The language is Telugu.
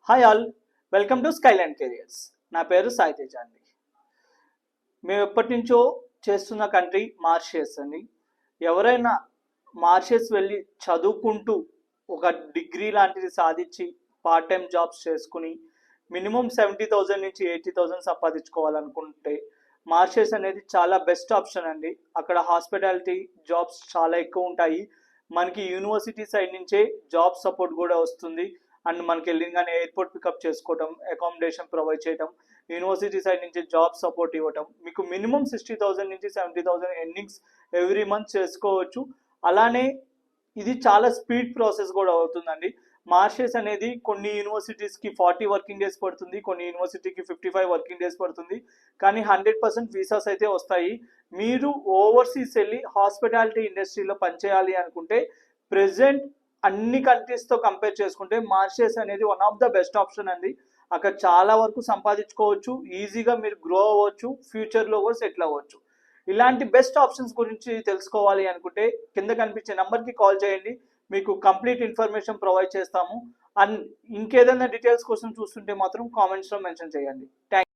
Hi all, welcome to skyland careers. నా పేరు సాయి తేజ అండి. మేము ఎప్పటి నుంచో చేస్తున్న కంట్రీ మారిషస్ అండి. ఎవరైనా మారిషస్ వెళ్ళి చదువుకుంటూ ఒక డిగ్రీ లాంటిది సాధించి పార్ట్ టైం జాబ్స్ చేసుకుని మినిమం 70,000 నుంచి 80,000 సంపాదించుకోవాలనుకుంటే మారిషస్ అనేది చాలా బెస్ట్ ఆప్షన్ అండి. అక్కడ హాస్పిటాలిటీ జాబ్స్ చాలా ఎక్కువ ఉంటాయి. మనకి యూనివర్సిటీ సైడ్ నుంచే జాబ్ సపోర్ట్ కూడా వస్తుంది. అండ్ మనకి వెళ్ళింగానే ఎయిర్పోర్ట్ పికప్ చేసుకోవటం, అకామిడేషన్ ప్రొవైడ్ చేయడం, యూనివర్సిటీ సైడ్ నుంచి జాబ్ సపోర్ట్ ఇవ్వటం, మీకు మినిమం 60,000 నుంచి 70,000 ఎర్నింగ్స్ ఎవ్రీ మంత్ చేసుకోవచ్చు. అలానే ఇది చాలా స్పీడ్ ప్రాసెస్ కూడా అవుతుందండి. మారిషస్ అనేది కొన్ని యూనివర్సిటీస్కి 40 వర్కింగ్ డేస్ పడుతుంది, కొన్ని యూనివర్సిటీకి 55 వర్కింగ్ డేస్ పడుతుంది. కానీ 100% వీసాస్ అయితే వస్తాయి. మీరు ఓవర్సీస్ వెళ్ళి హాస్పిటాలిటీ ఇండస్ట్రీలో పనిచేయాలి అనుకుంటే ప్రెసెంట్ అన్ని కంట్రీస్తో కంపేర్ చేసుకుంటే మారిషస్ అనేది one of the best option అండి. అక్కడ చాలా వరకు సంపాదించుకోవచ్చు, ఈజీగా మీరు గ్రో అవ్వచ్చు, ఫ్యూచర్లో కూడా సెటిల్ అవ్వచ్చు. ఇలాంటి బెస్ట్ ఆప్షన్స్ గురించి తెలుసుకోవాలి అనుకుంటే కింద కనిపించే నెంబర్కి కాల్ చేయండి, మీకు కంప్లీట్ ఇన్ఫర్మేషన్ ప్రొవైడ్ చేస్తాము. అండ్ ఇంకేదైనా డీటెయిల్స్ కోసం చూస్తుంటే మాత్రం కామెంట్స్లో మెన్షన్ చేయండి. థ్యాంక్